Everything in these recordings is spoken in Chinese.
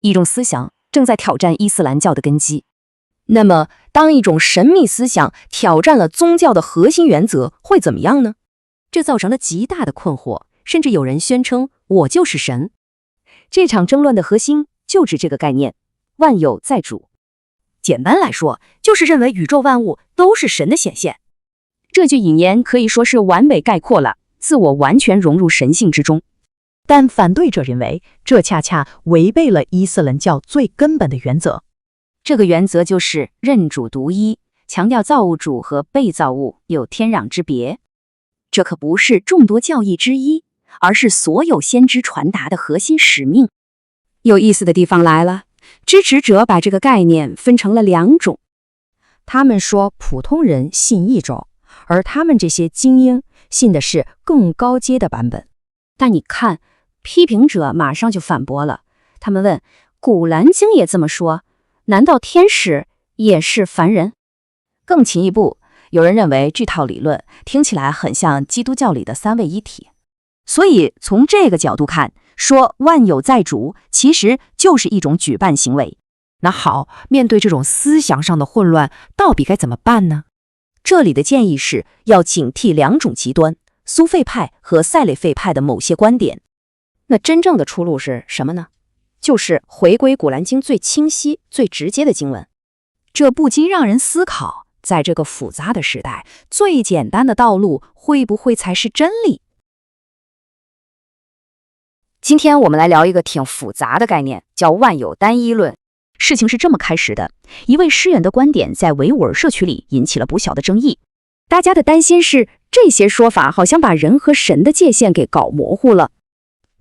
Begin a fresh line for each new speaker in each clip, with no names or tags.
一种思想正在挑战伊斯兰教的根基。
那么，当一种神秘思想挑战了宗教的核心原则，会怎么样呢？
这造成了极大的困惑，甚至有人宣称我就是神。这场争论的核心就指这个概念：万有在主。简单来说，就是认为宇宙万物都是神的显现。这句引言可以说是完美概括了自我完全融入神性之中。
但反对者认为，这恰恰违背了伊斯兰教最根本的原则。
这个原则就是认主独一，强调造物主和被造物有天壤之别。这可不是众多教义之一，而是所有先知传达的核心使命。有意思的地方来了，支持者把这个概念分成了两种。
他们说普通人信一种，而他们这些精英信的是更高阶的版本。
但你看，批评者马上就反驳了，他们问：《古兰经》也这么说，难道天使也是凡人？更进一步，有人认为这套理论听起来很像基督教里的三位一体。所以从这个角度看，说万有在主其实就是一种举办行为。
那好，面对这种思想上的混乱，到底该怎么办呢？
这里的建议是要警惕两种极端，苏费派和塞里费派的某些观点。那真正的出路是什么呢？就是回归古兰经最清晰、最直接的经文。这不禁让人思考，在这个复杂的时代，最简单的道路会不会才是真理？今天我们来聊一个挺复杂的概念，叫万有单一论。事情是这么开始的，一位诗人的观点在维吾尔社区里引起了不小的争议。大家的担心是，这些说法好像把人和神的界限给搞模糊了。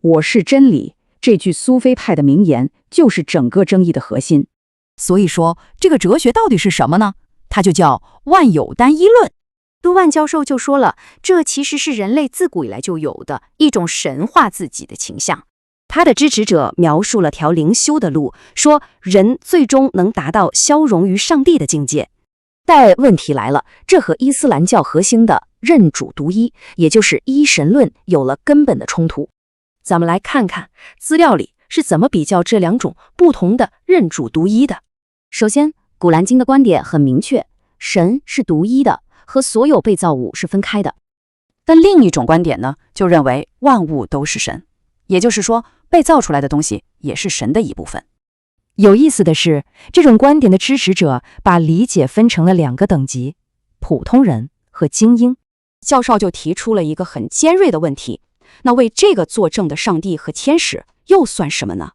我是真理，这句苏菲派的名言就是整个争议的核心。
所以说，这个哲学到底是什么呢？它就叫万有单一论。
杜万教授就说了，这其实是人类自古以来就有的一种神化自己的倾向。他的支持者描述了条灵修的路，说人最终能达到消融于上帝的境界。但问题来了，这和伊斯兰教核心的认主独一，也就是一神论有了根本的冲突。咱们来看看资料里是怎么比较这两种不同的认主独一的。首先，古兰经的观点很明确，神是独一的，和所有被造物是分开的。但另一种观点呢，就认为万物都是神，也就是说，被造出来的东西也是神的一部分。有意思的是，这种观点的支持者把理解分成了两个等级：普通人和精英。教授就提出了一个很尖锐的问题，那为这个作证的上帝和天使又算什么呢？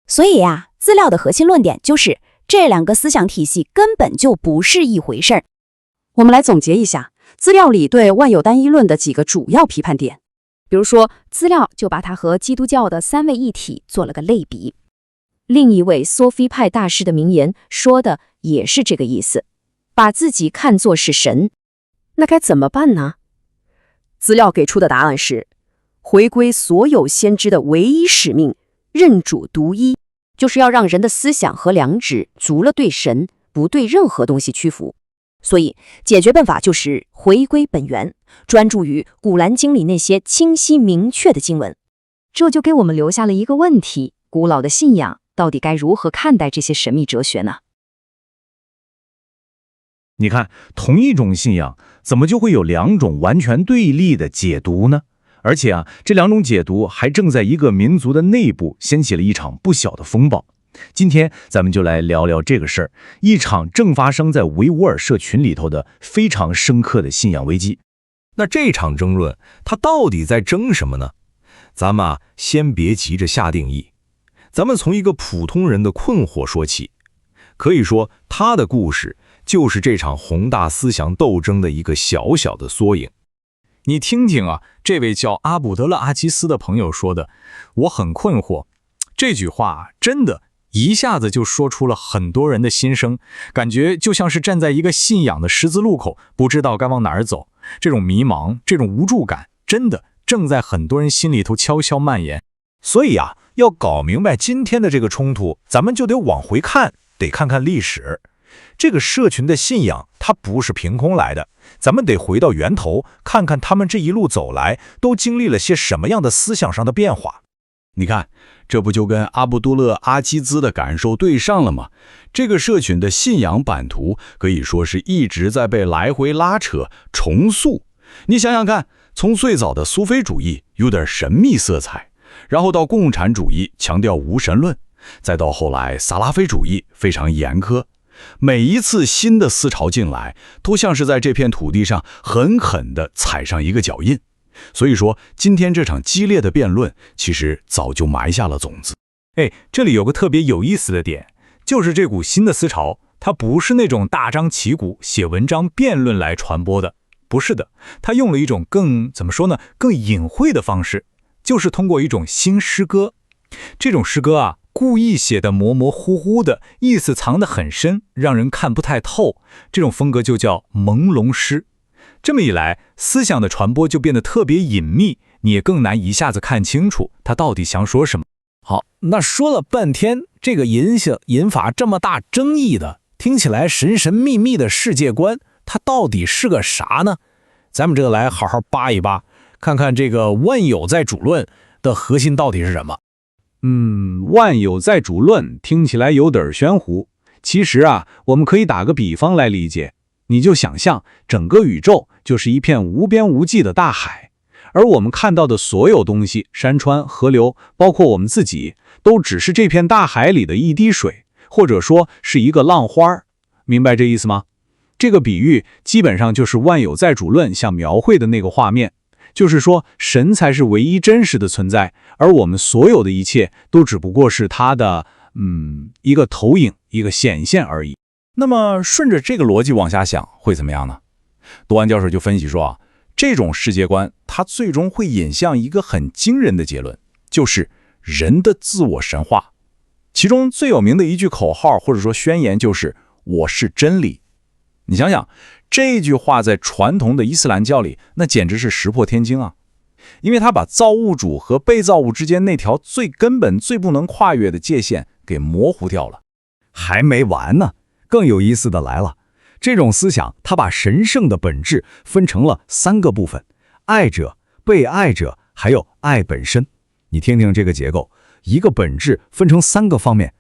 所以呀，资料的核心论点就是这两个思想体系根本就不是一回事儿。我们来总结一下资料里对万有单一论的几个主要批判点。比如说，资料就把它和基督教的三位一体做了个类比。另一位苏菲派大师的名言说的也是这个意思，把自己看作是神。那该怎么办呢？资料给出的答案是，回归所有先知的唯一使命，认主独一，就是要让人的思想和良知足了对神，不对任何东西屈服。所以，解决办法就是回归本源，专注于古兰经里那些清晰明确的经文。这就给我们留下了一个问题：古老的信仰到底该如何看待这些神秘哲学呢？
你看，同一种信仰，怎么就会有两种完全对立的解读呢？而且这两种解读还正在一个民族的内部掀起了一场不小的风暴。今天咱们就来聊聊这个事儿，一场正发生在维吾尔社群里头的非常深刻的信仰危机。
那这场争论，它到底在争什么呢？咱们先别急着下定义，咱们从一个普通人的困惑说起。可以说，他的故事就是这场宏大思想斗争的一个小小的缩影。
你听听这位叫阿卜德勒阿基斯的朋友说的，我很困惑。这句话真的一下子就说出了很多人的心声，感觉就像是站在一个信仰的十字路口，不知道该往哪儿走。这种迷茫，这种无助感，真的正在很多人心里头悄悄蔓延。
所以要搞明白今天的这个冲突，咱们就得往回看，得看看历史。这个社群的信仰，它不是凭空来的，咱们得回到源头，看看他们这一路走来，都经历了些什么样的思想上的变化。
你看，
这不就跟阿卜杜勒·阿基兹的感受对上了吗？这个社群的信仰版图可以说是一直在被来回拉扯、重塑。你想想看，从最早的苏菲主义有点神秘色彩，然后到共产主义强调无神论，再到后来萨拉菲主义非常严苛。每一次新的思潮进来，都像是在这片土地上狠狠地踩上一个脚印。所以说，今天这场激烈的辩论，其实早就埋下了种子。
这里有个特别有意思的点，就是这股新的思潮，它不是那种大张旗鼓写文章辩论来传播的，不是的，它用了一种更隐晦的方式，就是通过一种新诗歌。这种诗歌故意写得模模糊糊的，意思藏得很深，让人看不太透。这种风格就叫朦胧诗。这么一来，思想的传播就变得特别隐秘，你也更难一下子看清楚他到底想说什么。
好，那说了半天，这个引发这么大争议的，听起来神神秘秘的世界观，它到底是个啥呢？咱们这个来好好扒一扒，看看这个万有在主论的核心到底是什么。
万有在主论听起来有点玄乎。其实我们可以打个比方来理解。你就想象整个宇宙就是一片无边无际的大海，而我们看到的所有东西，山川、河流，包括我们自己，都只是这片大海里的一滴水，或者说是一个浪花。明白这意思吗？这个比喻基本上就是万有在主论想描绘的那个画面，就是说神才是唯一真实的存在，而我们所有的一切都只不过是它的一个投影，一个显现而已。
那么顺着这个逻辑往下想会怎么样呢？多安教授就分析说这种世界观它最终会引向一个很惊人的结论，就是人的自我神化。其中最有名的一句口号或者说宣言就是我是真理。你想想，这句话在传统的伊斯兰教里那简直是石破天惊因为它把造物主和被造物之间那条最根本最不能跨越的界限给模糊掉了。
还没完呢，更有意思的来了，这种思想它把神圣的本质分成了3个部分：爱者、被爱者，还有爱本身。你听听这个结构，一个本质分成3个方面，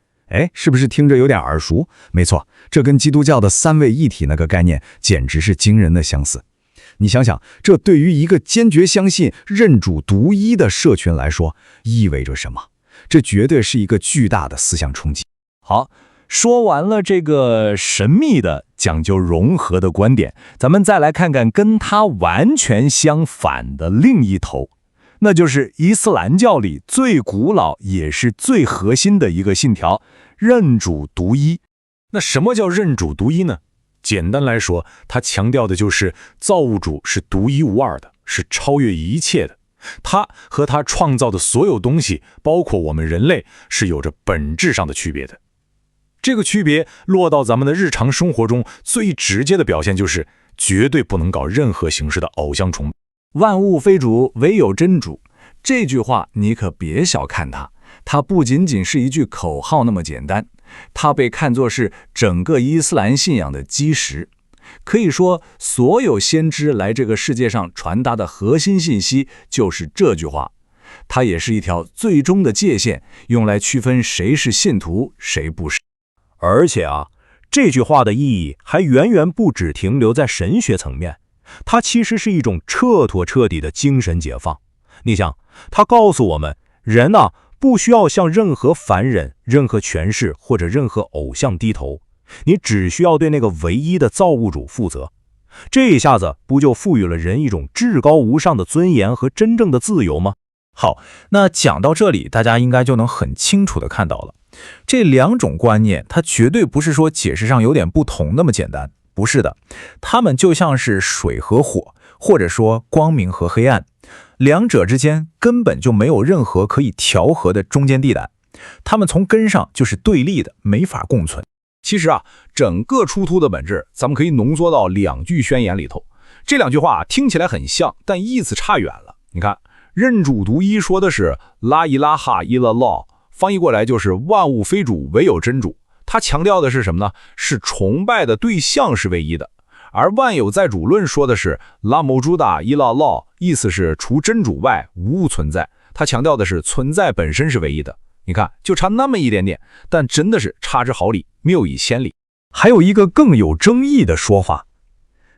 是不是听着有点耳熟？没错，这跟基督教的3位一体那个概念简直是惊人的相似。你想想，这对于一个坚决相信认主独一的社群来说，意味着什么？这绝对是一个巨大的思想冲击。
好，说完了这个神秘的讲究融合的观点，咱们再来看看跟它完全相反的另一头，那就是伊斯兰教里最古老也是最核心的一个信条——认主独一。
那什么叫认主独一呢？简单来说，它强调的就是造物主是独一无二的，是超越一切的。他和他创造的所有东西，包括我们人类，是有着本质上的区别的。这个区别落到咱们的日常生活中，最直接的表现就是绝对不能搞任何形式的偶像崇拜。
万物非主，唯有真主。这句话你可别小看它，它不仅仅是一句口号那么简单，它被看作是整个伊斯兰信仰的基石。可以说，所有先知来这个世界上传达的核心信息就是这句话。它也是一条最终的界限，用来区分谁是信徒，谁不是。
而且这句话的意义还远远不只停留在神学层面，它其实是一种彻底的精神解放。你想，它告诉我们，人不需要向任何凡人、任何权势或者任何偶像低头，你只需要对那个唯一的造物主负责。这一下子不就赋予了人一种至高无上的尊严和真正的自由吗？
好，那讲到这里，大家应该就能很清楚地看到了，这2种观念它绝对不是说解释上有点不同那么简单，不是的，它们就像是水和火，或者说光明和黑暗，两者之间根本就没有任何可以调和的中间地带，它们从根上就是对立的，没法共存。
其实整个出突的本质，咱们可以浓缩到2句宣言里头。这2句话听起来很像，但意思差远了。你看，认主独一说的是拉伊拉哈伊拉拉，翻译过来就是万物非主，唯有真主。它强调的是什么呢？是崇拜的对象是唯一的。而万有在主论说的是拉摩朱达伊拉拉，意思是除真主外无物存在。它强调的是存在本身是唯一的。
你看，就差那么一点点，但真的是差之毫厘，谬以千里。
还有一个更有争议的说法，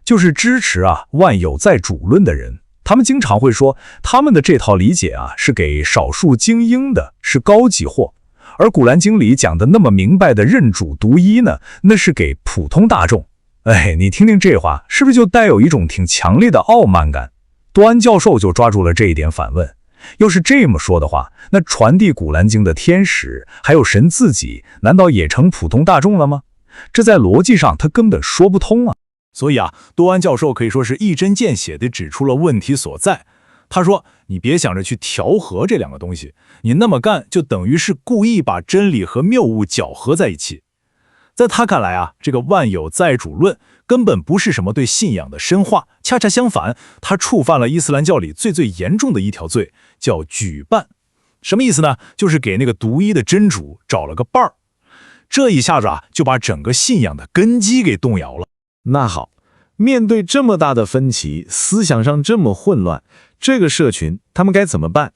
就是支持万有在主论的人，他们经常会说，他们的这套理解是给少数精英的，是高级货。而古兰经里讲的那么明白的认主独一呢，那是给普通大众。你听听这话，是不是就带有一种挺强烈的傲慢感？多安教授就抓住了这一点反问，要是这么说的话，那传递古兰经的天使还有神自己，难道也成普通大众了吗？这在逻辑上他根本说不通啊。
所以多安教授可以说是一针见血地指出了问题所在。他说，你别想着去调和这两个东西，你那么干就等于是故意把真理和谬误搅和在一起。在他看来这个万有在主论根本不是什么对信仰的深化，恰恰相反，他触犯了伊斯兰教里最严重的一条罪，叫举办。什么意思呢？就是给那个独一的真主找了个伴儿。这一下子就把整个信仰的根基给动摇了。
那好，面对这么大的分歧，思想上这么混乱，这个社群他们该怎么办？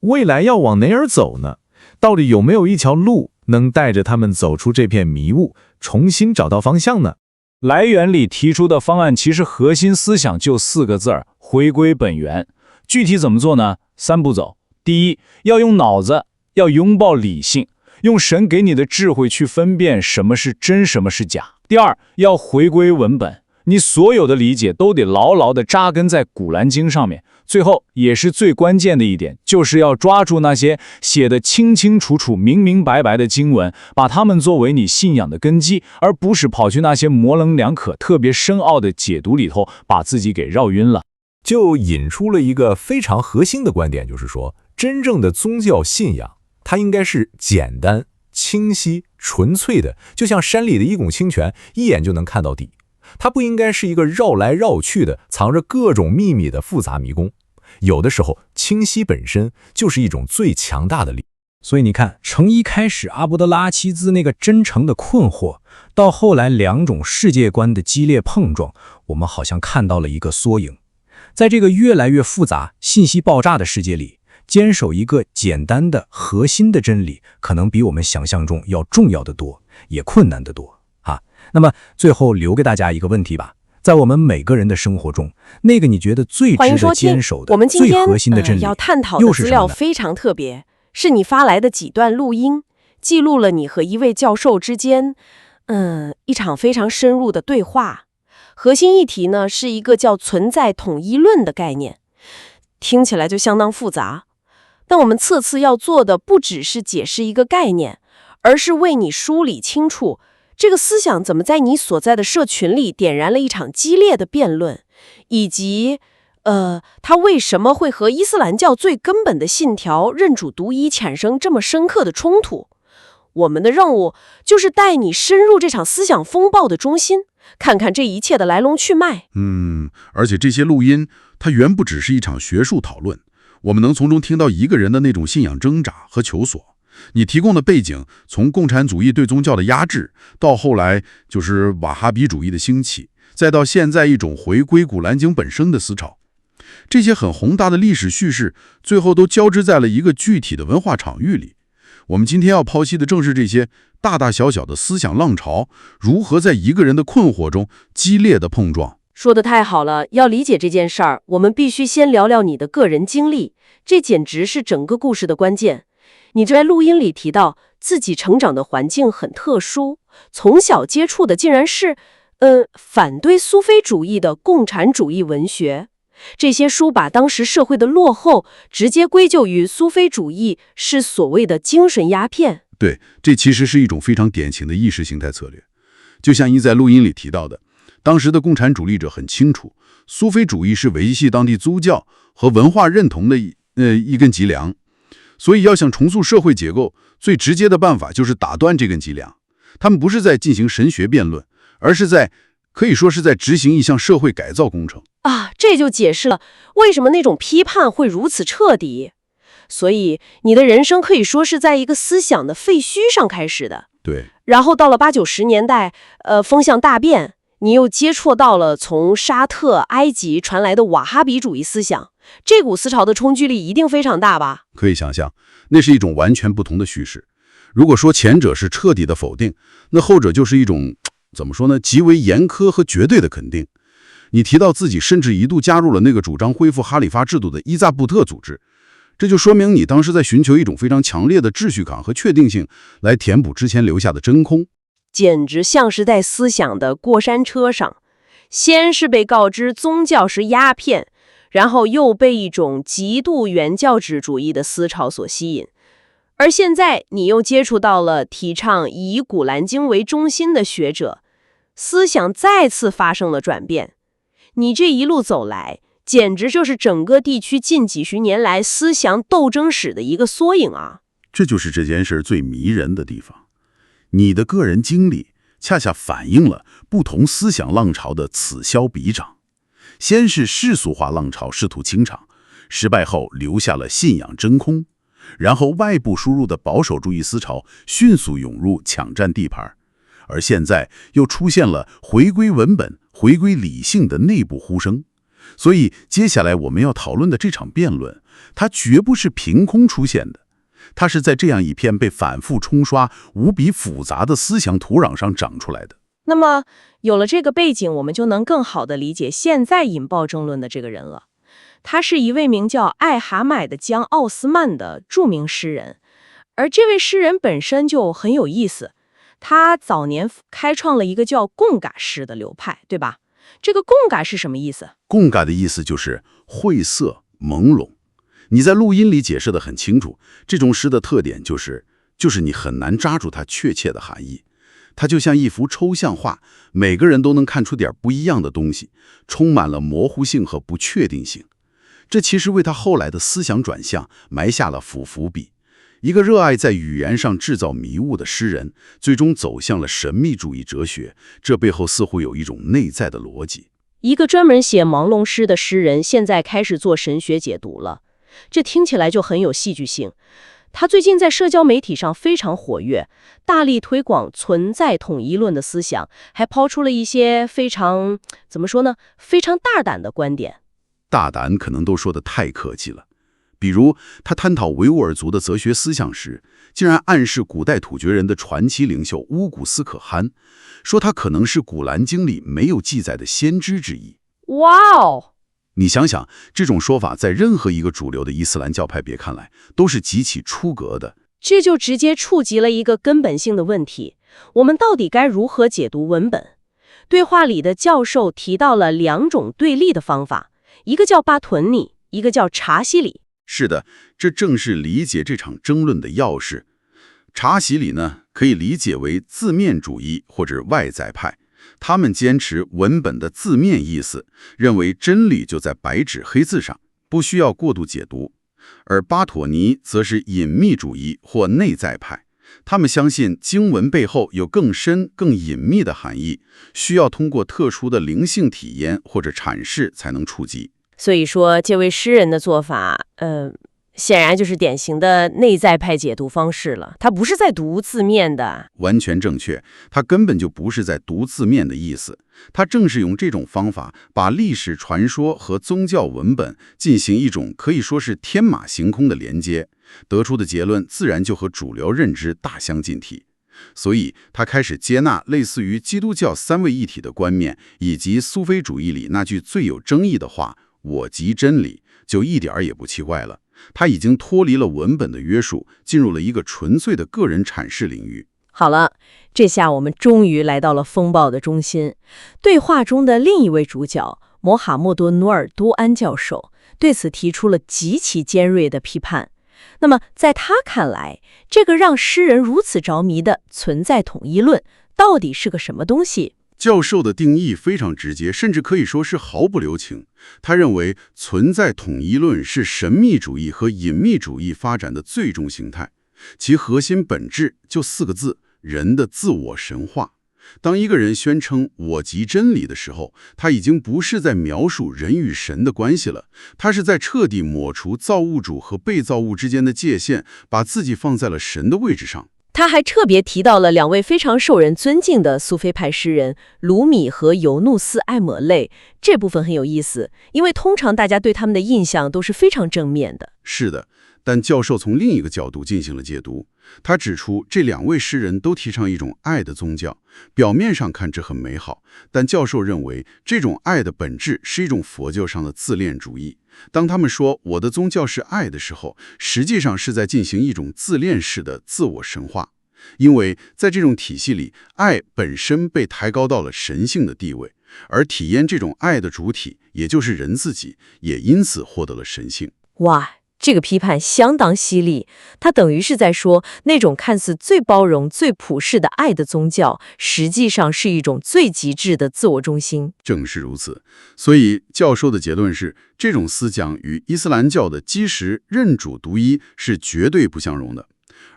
未来要往哪儿走呢？到底有没有一条路能带着他们走出这片迷雾，重新找到方向呢？
来源里提出的方案其实核心思想就4个字儿：回归本源。具体怎么做呢？3步走。第一，要用脑子，要拥抱理性，用神给你的智慧去分辨什么是真，什么是假。第二，要回归文本，你所有的理解都得牢牢地扎根在古兰经上面。最后也是最关键的一点，就是要抓住那些写得清清楚楚、明明白白的经文，把它们作为你信仰的根基，而不是跑去那些模棱两可、特别深奥的解读里头，把自己给绕晕了。
就引出了一个非常核心的观点，就是说，真正的宗教信仰，它应该是简单、清晰、纯粹的，就像山里的一汞清泉，一眼就能看到底。它不应该是一个绕来绕去的、藏着各种秘密的复杂迷宫。有的时候，清晰本身就是一种最强大的力。
所以你看，从一开始阿卜德拉齐兹那个真诚的困惑，到后来两种世界观的激烈碰撞，我们好像看到了一个缩影。在这个越来越复杂、信息爆炸的世界里，坚守一个简单的核心的真理，可能比我们想象中要重要的多，也困难得多。那么最后留给大家一个问题吧，在我们每个人的生活中，那个你觉得最值得坚守的、最核心的真理，
要探讨的资料非常特别，是你发来的几段录音，记录了你和一位教授之间，一场非常深入的对话。核心议题呢，是一个叫存在统一论的概念，听起来就相当复杂。但我们次要做的不只是解释一个概念，而是为你梳理清楚这个思想怎么在你所在的社群里点燃了一场激烈的辩论，以及它为什么会和伊斯兰教最根本的信条认主独一产生这么深刻的冲突。我们的任务就是带你深入这场思想风暴的中心，看看这一切的来龙去脉。
而且这些录音它远不只是一场学术讨论，我们能从中听到一个人的那种信仰挣扎和求索。你提供的背景，从共产主义对宗教的压制，到后来就是瓦哈比主义的兴起，再到现在一种回归古兰经本身的思潮，这些很宏大的历史叙事，最后都交织在了一个具体的文化场域里。我们今天要剖析的正是这些大大小小的思想浪潮，如何在一个人的困惑中激烈的碰撞。
说得太好了，要理解这件事儿，我们必须先聊聊你的个人经历，这简直是整个故事的关键。你在录音里提到自己成长的环境很特殊，从小接触的竟然是反对苏菲主义的共产主义文学。这些书把当时社会的落后直接归咎于苏菲主义，是所谓的精神鸦片。
对，这其实是一种非常典型的意识形态策略。就像你在录音里提到的，当时的共产主义者很清楚，苏菲主义是维系当地宗教和文化认同的一根脊梁。所以要想重塑社会结构，最直接的办法就是打断这根脊梁。他们不是在进行神学辩论，而是可以说是在执行一项社会改造工程。
这就解释了为什么那种批判会如此彻底。所以你的人生可以说是在一个思想的废墟上开始的。
对。
然后到了80、90年代，风向大变，你又接触到了从沙特、埃及传来的瓦哈比主义思想，这股思潮的冲击力一定非常大吧？
可以想象，那是一种完全不同的叙事。如果说前者是彻底的否定，那后者就是一种怎么说呢，极为严苛和绝对的肯定。你提到自己甚至一度加入了那个主张恢复哈里发制度的伊扎布特组织，这就说明你当时在寻求一种非常强烈的秩序感和确定性，来填补之前留下的真空。
简直像是在思想的过山车上，先是被告知宗教是鸦片，然后又被一种极度原教旨主义的思潮所吸引。而现在你又接触到了提倡以古兰经为中心的学者，思想再次发生了转变。你这一路走来，简直就是整个地区近几十年来思想斗争史的一个缩影啊！
这就是这件事最迷人的地方。你的个人经历恰恰反映了不同思想浪潮的此消彼长。先是世俗化浪潮试图清场，失败后留下了信仰真空，然后外部输入的保守主义思潮迅速涌入，抢占地盘，而现在又出现了回归文本、回归理性的内部呼声。所以接下来我们要讨论的这场辩论，它绝不是凭空出现的，它是在这样一片被反复冲刷、无比复杂的思想土壤上长出来的。
那么有了这个背景，我们就能更好地理解现在引爆争论的这个人了。他是一位名叫艾哈迈的江奥斯曼的著名诗人，而这位诗人本身就很有意思。他早年开创了一个叫贡嘎诗的流派，对吧？这个贡嘎是什么意思？
贡嘎的意思就是晦涩、朦胧。你在录音里解释得很清楚，这种诗的特点就是你很难抓住它确切的含义。它就像一幅抽象画，每个人都能看出点不一样的东西，充满了模糊性和不确定性。这其实为他后来的思想转向埋下了伏笔。一个热爱在语言上制造迷雾的诗人，最终走向了神秘主义哲学，这背后似乎有一种内在的逻辑。
一个专门写朦胧诗的诗人，现在开始做神学解读了，这听起来就很有戏剧性。他最近在社交媒体上非常活跃，大力推广存在统一论的思想，还抛出了一些非常大胆的观点。
大胆可能都说得太客气了。比如他探讨维吾尔族的哲学思想时，竟然暗示古代突厥人的传奇领袖乌古斯可汗，说他可能是古兰经里没有记载的先知之一。
哇哦！
你想想，这种说法在任何一个主流的伊斯兰教派别看来都是极其出格的。
这就直接触及了一个根本性的问题，我们到底该如何解读文本？对话里的教授提到了两种对立的方法，一个叫巴屯尼，一个叫查西里。
是的，这正是理解这场争论的要事。查西里呢，可以理解为字面主义或者外在派，他们坚持文本的字面意思，认为真理就在白纸黑字上，不需要过度解读。而巴妥尼则是隐秘主义或内在派，他们相信经文背后有更深、更隐秘的含义，需要通过特殊的灵性体验或者阐释才能触及。
所以说，这位诗人的做法，显然就是典型的内在派解读方式了。他不是在读字面的。
完全正确，他根本就不是在读字面的意思。他正是用这种方法，把历史传说和宗教文本进行一种可以说是天马行空的连接，得出的结论自然就和主流认知大相径庭。所以他开始接纳类似于基督教三位一体的观念，以及苏菲主义里那句最有争议的话，我即真理，就一点也不奇怪了。他已经脱离了文本的约束，进入了一个纯粹的个人阐释领域。
好了，这下我们终于来到了风暴的中心。对话中的另一位主角摩哈默多·努尔多安教授对此提出了极其尖锐的批判。那么在他看来，这个让诗人如此着迷的存在统一论到底是个什么东西？
教授的定义非常直接，甚至可以说是毫不留情。他认为存在统一论是神秘主义和隐秘主义发展的最终形态，其核心本质就4个字：人的自我神化。当一个人宣称我即真理的时候，他已经不是在描述人与神的关系了，他是在彻底抹除造物主和被造物之间的界限，把自己放在了神的位置上。
他还特别提到了2位非常受人尊敬的苏菲派诗人鲁米和尤努斯·艾抹类，这部分很有意思，因为通常大家对他们的印象都是非常正面的。
是的，但教授从另一个角度进行了解读。他指出，这2位诗人都提倡一种爱的宗教，表面上看这很美好，但教授认为这种爱的本质是一种佛教上的自恋主义。当他们说我的宗教是爱的时候，实际上是在进行一种自恋式的自我神化，因为在这种体系里，爱本身被抬高到了神性的地位，而体验这种爱的主体，也就是人自己，也因此获得了神性。
哇，这个批判相当犀利，他等于是在说，那种看似最包容、最普世的爱的宗教，实际上是一种最极致的自我中心。
正是如此，所以教授的结论是，这种思想与伊斯兰教的基石认主独一是绝对不相容的。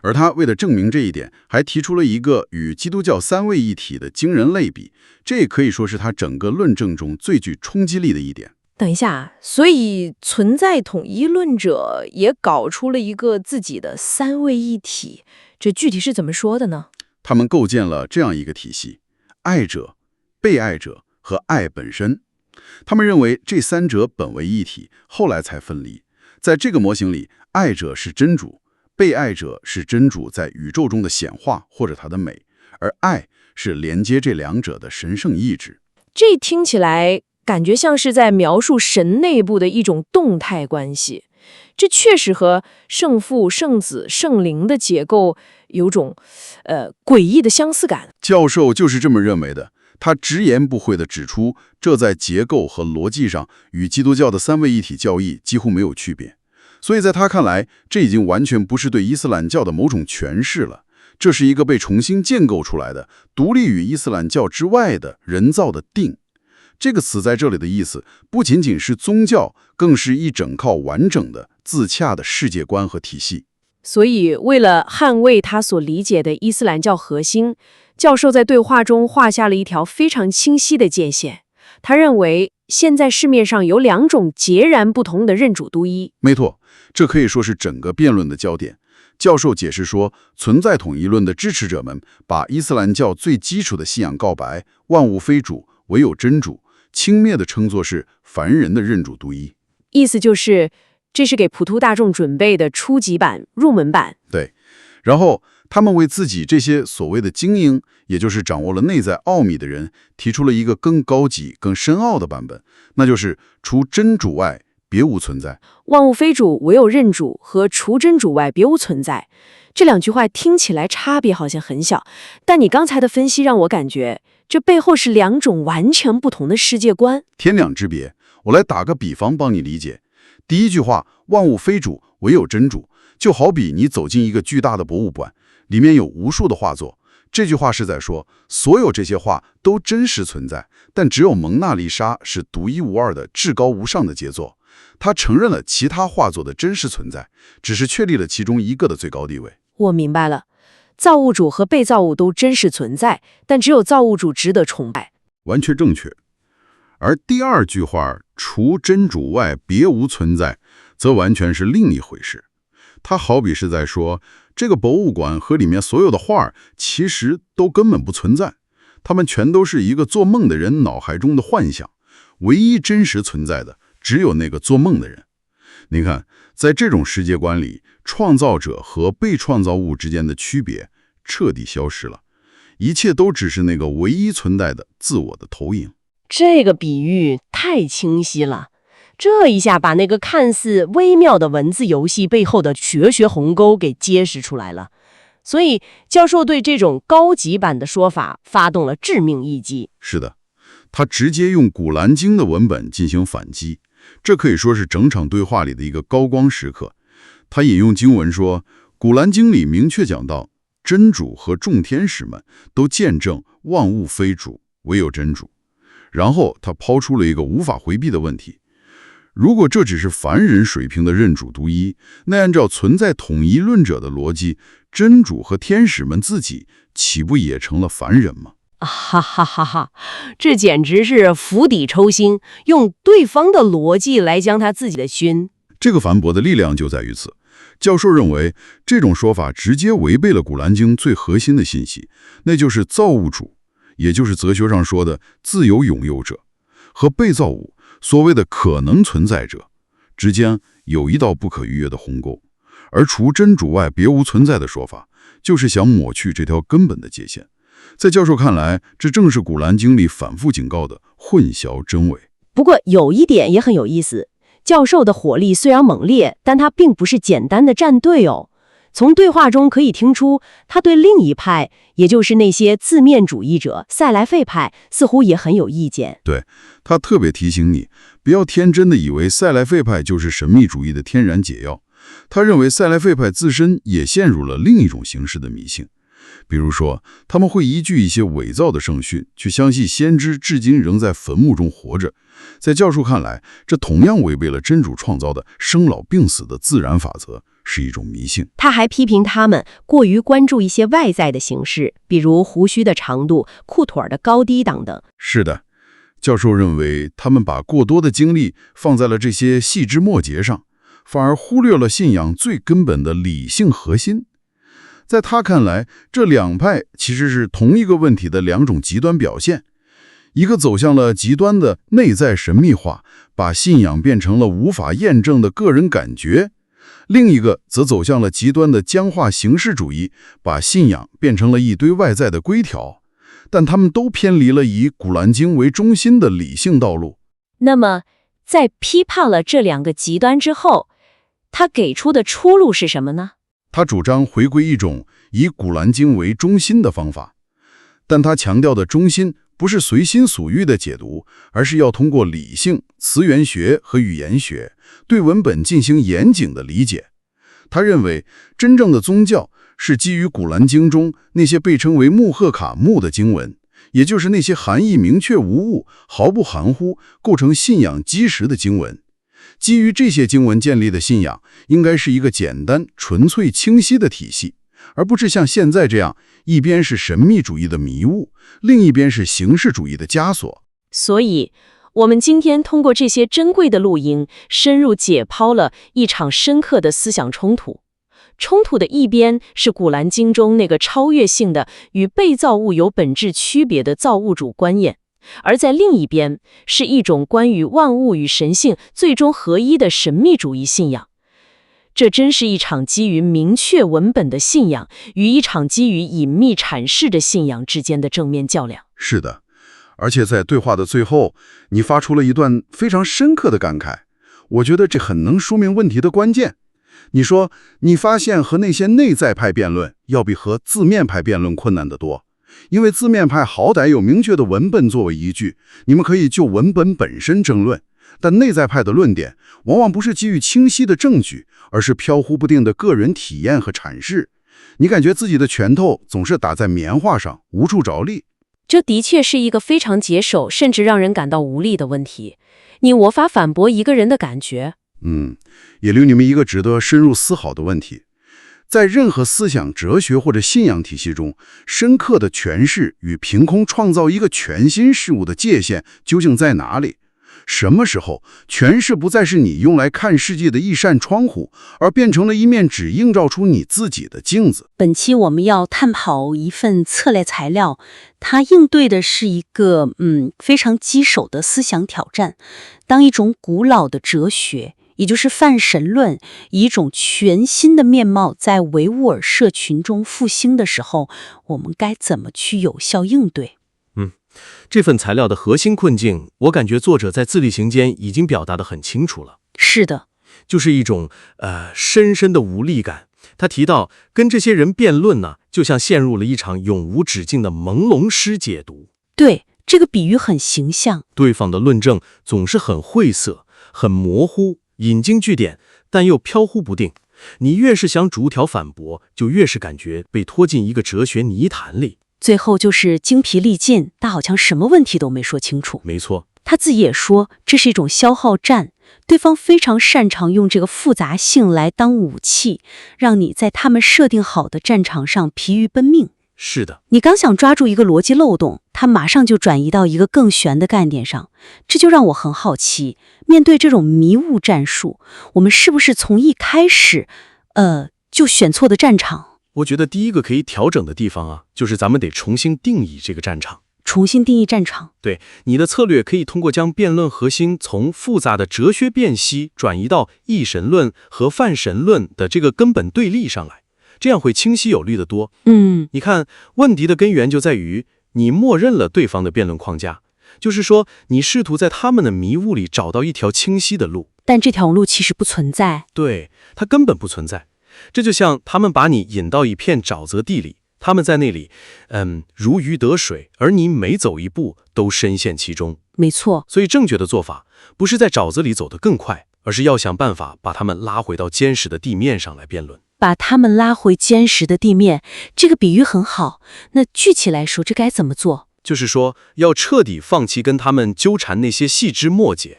而他为了证明这一点，还提出了一个与基督教三位一体的惊人类比，这也可以说是他整个论证中最具冲击力的一点。
等一下，所以存在统一论者也搞出了一个自己的三位一体，这具体是怎么说的呢？
他们构建了这样一个体系：爱者、被爱者和爱本身。他们认为这3者本为一体，后来才分离。在这个模型里，爱者是真主，被爱者是真主在宇宙中的显化或者它的美，而爱是连接这2者的神圣意志。
这听起来感觉像是在描述神内部的一种动态关系，这确实和圣父、圣子、圣灵的结构有种诡异的相似感。
教授就是这么认为的，他直言不讳地指出，这在结构和逻辑上与基督教的三位一体教义几乎没有区别。所以在他看来，这已经完全不是对伊斯兰教的某种诠释了，这是一个被重新建构出来的、独立于伊斯兰教之外的人造的定。这个词在这里的意思不仅仅是宗教，更是一整套完整的、自洽的世界观和体系。
所以，为了捍卫他所理解的伊斯兰教核心，教授在对话中画下了一条非常清晰的界限。他认为，现在市面上有2种截然不同的认主独一。
没错，这可以说是整个辩论的焦点。教授解释说，存在统一论的支持者们把伊斯兰教最基础的信仰告白“万物非主，唯有真主”轻蔑地称作是凡人的认主独一，
意思就是这是给普通大众准备的初级版、入门版。
对，然后他们为自己这些所谓的精英，也就是掌握了内在奥秘的人，提出了一个更高级、更深奥的版本，那就是除真主外别无存在。
万物非主，唯有认主和除真主外别无存在，这2句话听起来差别好像很小，但你刚才的分析让我感觉这背后是2种完全不同的世界观，
天壤之别。我来打个比方帮你理解。第一句话，万物非主，唯有真主，就好比你走进一个巨大的博物馆，里面有无数的画作。这句话是在说，所有这些画都真实存在，但只有蒙娜丽莎是独一无二的至高无上的杰作。他承认了其他画作的真实存在，只是确立了其中一个的最高地位。
我明白了，造物主和被造物都真实存在，但只有造物主值得崇拜。
完全正确。而第2句话，除真主外别无存在，则完全是另一回事。它好比是在说，这个博物馆和里面所有的画其实都根本不存在，它们全都是一个做梦的人脑海中的幻想，唯一真实存在的只有那个做梦的人。你看，在这种世界观里，创造者和被创造物之间的区别彻底消失了，一切都只是那个唯一存在的自我的投影。
这个比喻太清晰了，这一下把那个看似微妙的文字游戏背后的哲学鸿沟给揭示出来了。所以教授对这种高级版的说法发动了致命一击。
是的，他直接用古兰经的文本进行反击，这可以说是整场对话里的一个高光时刻。他引用经文说，古兰经里明确讲到，真主和众天使们都见证万物非主，唯有真主。然后他抛出了一个无法回避的问题，如果这只是凡人水平的认主独一，那按照存在统一论者的逻辑，真主和天使们自己岂不也成了凡人吗？
哈哈哈哈，这简直是釜底抽薪，用对方的逻辑来将他自己的熏。
这个反驳的力量就在于此。教授认为，这种说法直接违背了《古兰经》最核心的信息，那就是造物主，也就是哲学上说的自由拥有者，和被造物，所谓的可能存在者之间有一道不可逾越的鸿沟，而除真主外别无存在的说法，就是想抹去这条根本的界限。在教授看来，这正是《古兰经》里反复警告的混淆真伪。
不过有一点也很有意思，教授的火力虽然猛烈，但他并不是简单的站队哦。从对话中可以听出，他对另一派，也就是那些字面主义者塞来费派，似乎也很有意见。
对，他特别提醒你，不要天真的以为塞来费派就是神秘主义的天然解药。他认为塞来费派自身也陷入了另一种形式的迷信。比如说，他们会依据一些伪造的圣训，去相信先知至今仍在坟墓中活着。在教授看来，这同样违背了真主创造的生老病死的自然法则，是一种迷信。
他还批评他们过于关注一些外在的形式，比如胡须的长度、裤腿的高低等等。
是的，教授认为他们把过多的精力放在了这些细枝末节上，反而忽略了信仰最根本的理性核心。在他看来，这两派其实是同一个问题的两种极端表现，一个走向了极端的内在神秘化，把信仰变成了无法验证的个人感觉；另一个则走向了极端的僵化形式主义，把信仰变成了一堆外在的规条。但他们都偏离了以《古兰经》为中心的理性道路。
那么，在批判了这两个极端之后，他给出的出路是什么呢？
他主张回归一种以《古兰经》为中心的方法，但他强调的中心不是随心所欲的解读，而是要通过理性、词源学和语言学对文本进行严谨的理解。他认为，真正的宗教是基于《古兰经》中那些被称为穆赫卡穆的经文，也就是那些含义明确无误、毫不含糊、构成信仰基石的经文。基于这些经文建立的信仰，应该是一个简单、纯粹、清晰的体系，而不是像现在这样，一边是神秘主义的迷雾，另一边是形式主义的枷锁。
所以，我们今天通过这些珍贵的录音，深入解剖了一场深刻的思想冲突。冲突的一边是《古兰经》中那个超越性的、与被造物有本质区别的造物主观念。而在另一边，是一种关于万物与神性最终合一的神秘主义信仰。这真是一场基于明确文本的信仰与一场基于隐秘阐释的信仰之间的正面较量。
是的，而且在对话的最后，你发出了一段非常深刻的感慨，我觉得这很能说明问题的关键。你说，你发现和那些内在派辩论要比和字面派辩论困难得多。因为字面派好歹有明确的文本作为依据，你们可以就文本本身争论，但内在派的论点往往不是基于清晰的证据，而是飘忽不定的个人体验和阐释。你感觉自己的拳头总是打在棉花上，无处着力。
这的确是一个非常棘手，甚至让人感到无力的问题。你无法反驳一个人的感觉。
也留你们一个值得深入思考的问题。在任何思想、哲学或者信仰体系中，深刻的诠释与凭空创造一个全新事物的界限究竟在哪里？什么时候，诠释不再是你用来看世界的一扇窗户，而变成了一面只映照出你自己的镜子？
本期我们要探讨一份策略材料，它应对的是一个非常棘手的思想挑战。当一种古老的哲学，也就是泛神论，以一种全新的面貌在维吾尔社群中复兴的时候，我们该怎么去有效应对？
这份材料的核心困境，我感觉作者在字里行间已经表达得很清楚了。
是的，
就是一种深深的无力感。他提到，跟这些人辩论呢，就像陷入了一场永无止境的朦胧诗解读。
对，这个比喻很形象。
对方的论证总是很晦涩、很模糊，引经据典，但又飘忽不定。你越是想逐条反驳，就越是感觉被拖进一个哲学泥潭里。
最后就是精疲力尽，他好像什么问题都没说清楚。
没错，
他自己也说这是一种消耗战，对方非常擅长用这个复杂性来当武器，让你在他们设定好的战场上疲于奔命。
是的，
你刚想抓住一个逻辑漏洞，他马上就转移到一个更玄的概念上，这就让我很好奇，面对这种迷雾战术，我们是不是从一开始就选错的战场。
我觉得第一个可以调整的地方啊，就是咱们得重新定义这个战场。
重新定义战场。
对，你的策略可以通过将辩论核心从复杂的哲学辨析转移到一神论和泛神论的这个根本对立上来，这样会清晰有力得多。你看，问题的根源就在于你默认了对方的辩论框架，就是说你试图在他们的迷雾里找到一条清晰的路，
但这条路其实不存在。
对，它根本不存在。这就像他们把你引到一片沼泽地里，他们在那里如鱼得水，而你每走一步都深陷其中。
没错，
所以正确的做法不是在沼泽里走得更快，而是要想办法把他们拉回到坚实的地面上来辩论。
把他们拉回坚实的地面，这个比喻很好。那具体来说，这该怎么做？
就是说，要彻底放弃跟他们纠缠那些细枝末节，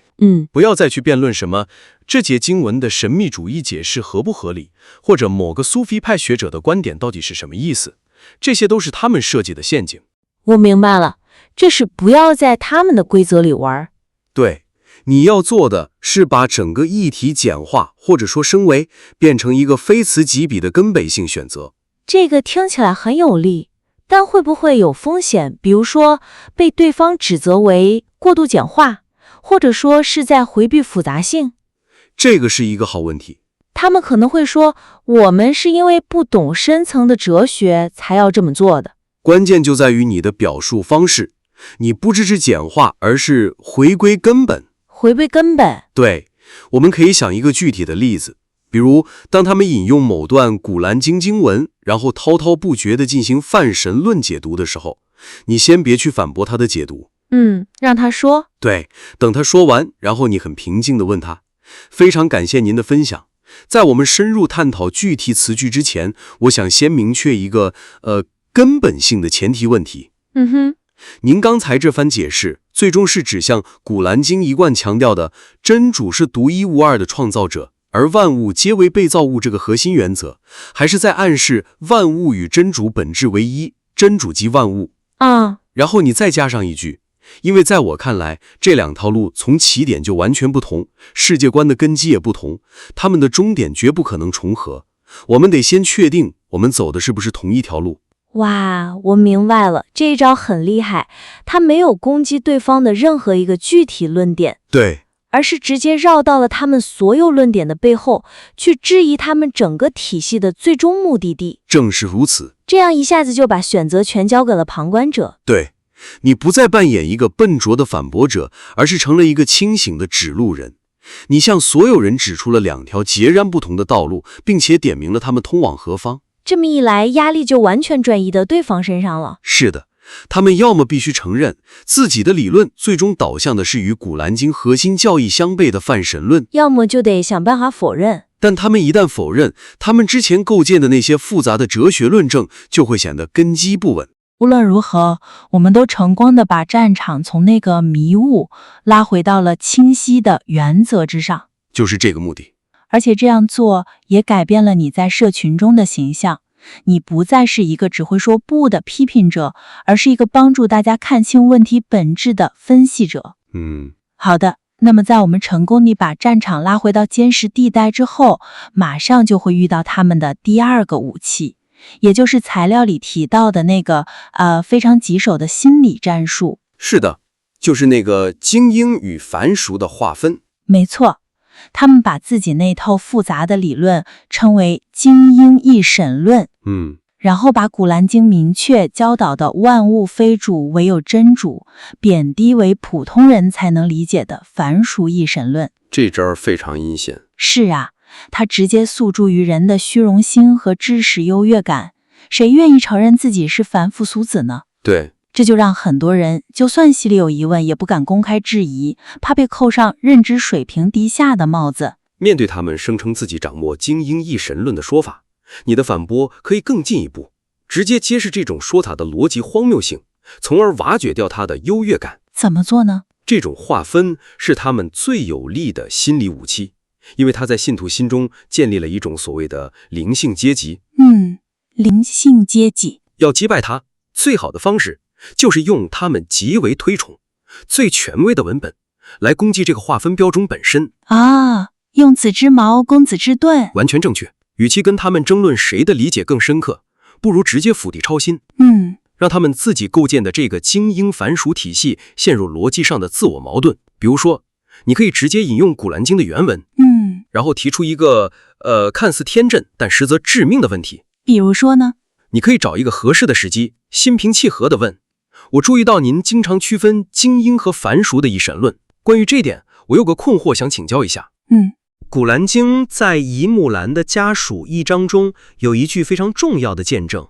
不要再去辩论什么这节经文的神秘主义解释合不合理，或者某个苏菲派学者的观点到底是什么意思，这些都是他们设计的陷阱。
我明白了，这是不要在他们的规则里玩。
对，你要做的是把整个议题简化，或者说升维，变成一个非此即彼的根本性选择。
这个听起来很有利，但会不会有风险？比如说被对方指责为过度简化，或者说是在回避复杂性？
这个是一个好问题。
他们可能会说，我们是因为不懂深层的哲学才要这么做的。
关键就在于你的表述方式，你不支持简化，而是回归根本。
回归根本。
对，我们可以想一个具体的例子，比如当他们引用某段古兰经经文，然后滔滔不绝地进行泛神论解读的时候，你先别去反驳他的解读。
让他说。
对，等他说完，然后你很平静地问他，非常感谢您的分享。在我们深入探讨具体词句之前，我想先明确一个根本性的前提问题。您刚才这番解释，最终是指向古兰经一贯强调的真主是独一无二的创造者，而万物皆为被造物这个核心原则，还是在暗示万物与真主本质为一，真主即万物？然后你再加上一句，因为在我看来，这两条路从起点就完全不同，世界观的根基也不同，他们的终点绝不可能重合。我们得先确定我们走的是不是同一条路。
哇，我明白了，这一招很厉害，他没有攻击对方的任何一个具体论点，
对，
而是直接绕到了他们所有论点的背后，去质疑他们整个体系的最终目的地。
正是如此，
这样一下子就把选择权交给了旁观者。
对，你不再扮演一个笨拙的反驳者，而是成了一个清醒的指路人。你向所有人指出了两条截然不同的道路，并且点明了他们通往何方。
这么一来，压力就完全转移到对方身上了。
是的，他们要么必须承认自己的理论最终导向的是与古兰经核心教义相悖的泛神论，
要么就得想办法否认。
但他们一旦否认，他们之前构建的那些复杂的哲学论证就会显得根基不稳。
无论如何，我们都成功地把战场从那个迷雾拉回到了清晰的原则之上，
就是这个目的。
而且这样做也改变了你在社群中的形象，你不再是一个只会说不的批评者，而是一个帮助大家看清问题本质的分析者。好的，那么在我们成功地把战场拉回到坚实地带之后，马上就会遇到他们的第二个武器，也就是材料里提到的那个非常棘手的心理战术。
是的，就是那个精英与凡俗的划分。
没错，他们把自己那套复杂的理论称为精英一神论，然后把古兰经明确教导的万物非主唯有真主贬低为普通人才能理解的凡俗一神论。
这招非常阴险。
是啊，他直接诉诸于人的虚荣心和知识优越感，谁愿意承认自己是凡夫俗子呢？
对，
这就让很多人就算心里有疑问，也不敢公开质疑，怕被扣上认知水平低下的帽子。
面对他们声称自己掌握精英一神论的说法，你的反驳可以更进一步，直接揭示这种说法的逻辑荒谬性，从而瓦解掉它的优越感。
怎么做呢？
这种划分是他们最有力的心理武器，因为他在信徒心中建立了一种所谓的灵性阶级。
灵性阶级。
要击败他，最好的方式就是用他们极为推崇、最权威的文本来攻击这个划分标准本身。
用子之矛攻子之盾。
完全正确。
与其跟他们争论谁的理解更深刻，不如直接釜底抽薪。让他们自己构建的这个精英凡俗体系陷入逻辑上的自我矛盾。比如说，你可以直接引用《古兰经》的原文，然后提出一个看似天真但实则致命的问题。
比如说呢？
你可以找一个合适的时机，心平气和地问：我注意到您经常区分精英和凡俗的一神论，关于这点，我有个困惑想请教一下。古兰经在姨木兰的家属一章中有一句非常重要的见证：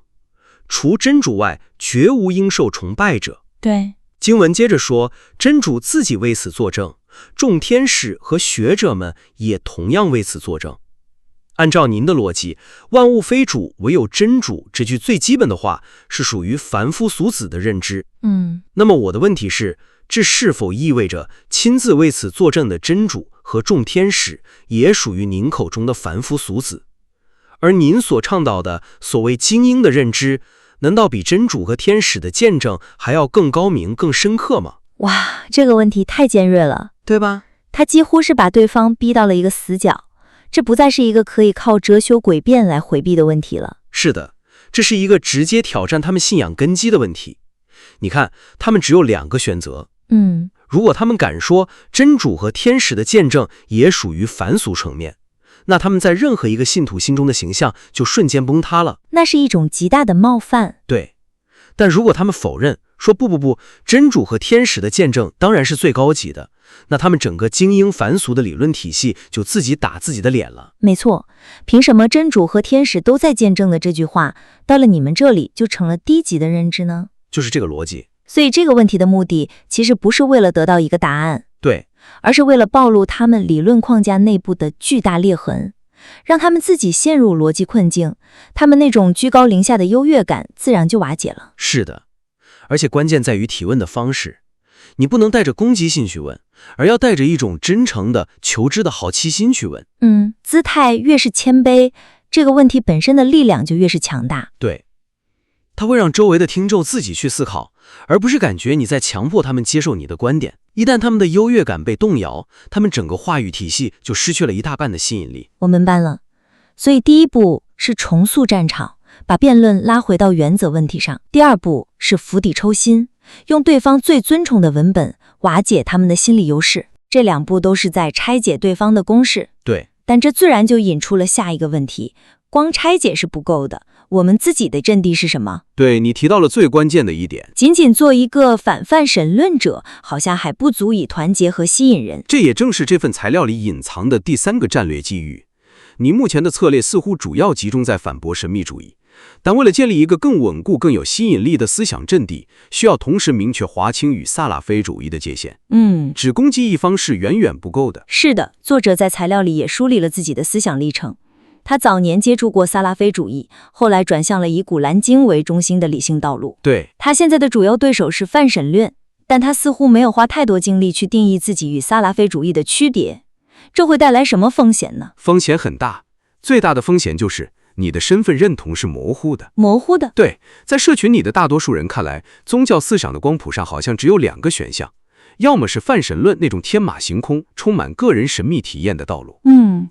除真主外，绝无应受崇拜者。
对，
经文接着说，真主自己为此作证，众天使和学者们也同样为此作证。按照您的逻辑，万物非主，唯有真主这句最基本的话是属于凡夫俗子的认知。那么我的问题是，这是否意味着亲自为此作证的真主和众天使也属于您口中的凡夫俗子？而您所倡导的所谓精英的认知，难道比真主和天使的见证还要更高明、更深刻吗？
哇，这个问题太尖锐了，
对吧？
他几乎是把对方逼到了一个死角。这不再是一个可以靠哲学诡辩来回避的问题了。
是的，这是一个直接挑战他们信仰根基的问题。你看，他们只有2个选择。如果他们敢说真主和天使的见证也属于凡俗层面，那他们在任何一个信徒心中的形象就瞬间崩塌了。
那是一种极大的冒犯。
对，但如果他们否认，说不，真主和天使的见证当然是最高级的，那他们整个精英凡俗的理论体系就自己打自己的脸了。
没错，凭什么真主和天使都在见证的这句话，到了你们这里就成了低级的认知呢？
就是这个逻辑。
所以这个问题的目的其实不是为了得到一个答案，
对，
而是为了暴露他们理论框架内部的巨大裂痕，让他们自己陷入逻辑困境，他们那种居高临下的优越感自然就瓦解了。
是的，而且关键在于提问的方式，你不能带着攻击性去问，而要带着一种真诚的求知的好奇心去问。
姿态越是谦卑，这个问题本身的力量就越是强大。
对，它会让周围的听众自己去思考，而不是感觉你在强迫他们接受你的观点。一旦他们的优越感被动摇，他们整个话语体系就失去了一大半的吸引力。
我明白了，所以第一步是重塑战场，把辩论拉回到原则问题上。第二步是釜底抽薪，用对方最尊崇的文本瓦解他们的心理优势。这2步都是在拆解对方的公式。
对，
但这自然就引出了下一个问题，光拆解是不够的，我们自己的阵地是什么？
对，你提到了最关键的一点，
仅仅做一个反泛神论者，好像还不足以团结和吸引人。
这也正是这份材料里隐藏的第3个战略机遇。你目前的策略似乎主要集中在反驳神秘主义，但为了建立一个更稳固、更有吸引力的思想阵地，需要同时明确华清与萨拉菲主义的界限。只攻击一方是远远不够的。
是的，作者在材料里也梳理了自己的思想历程。他早年接触过萨拉菲主义，后来转向了以古兰经为中心的理性道路。
对，
他现在的主要对手是泛神论，但他似乎没有花太多精力去定义自己与萨拉菲主义的区别。这会带来什么风险呢？
风险很大，最大的风险就是你的身份认同是模糊的。
模糊的？
对，在社群里的大多数人看来，宗教思想的光谱上好像只有2个选项，要么是泛神论那种天马行空、充满个人神秘体验的道路，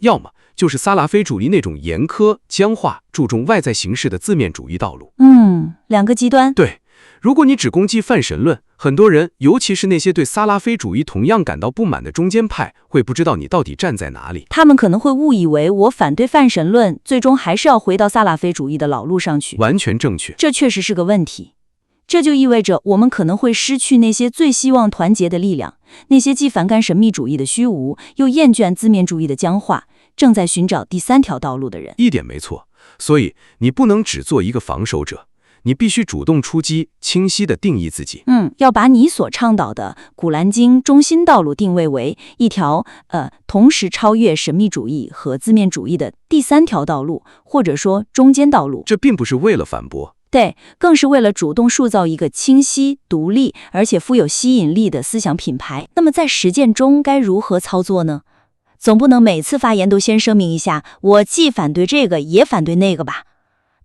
要么就是萨拉菲主义那种严苛、僵化、注重外在形式的字面主义道路。
2个极端。
对，如果你只攻击泛神论，很多人，尤其是那些对萨拉菲主义同样感到不满的中间派，会不知道你到底站在哪里。
他们可能会误以为我反对泛神论，最终还是要回到萨拉菲主义的老路上去。
完全正确。
这确实是个问题。这就意味着我们可能会失去那些最希望团结的力量，那些既反感神秘主义的虚无，又厌倦字面主义的僵化，正在寻找第3条道路的人。
一点没错。所以你不能只做一个防守者，你必须主动出击，清晰地定义自己。
要把你所倡导的古兰经中心道路定位为一条同时超越神秘主义和字面主义的第3条道路，或者说中间道路。
这并不是为了反驳，
对，更是为了主动塑造一个清晰、独立而且富有吸引力的思想品牌。那么在实践中该如何操作呢？总不能每次发言都先声明一下，我既反对这个也反对那个吧？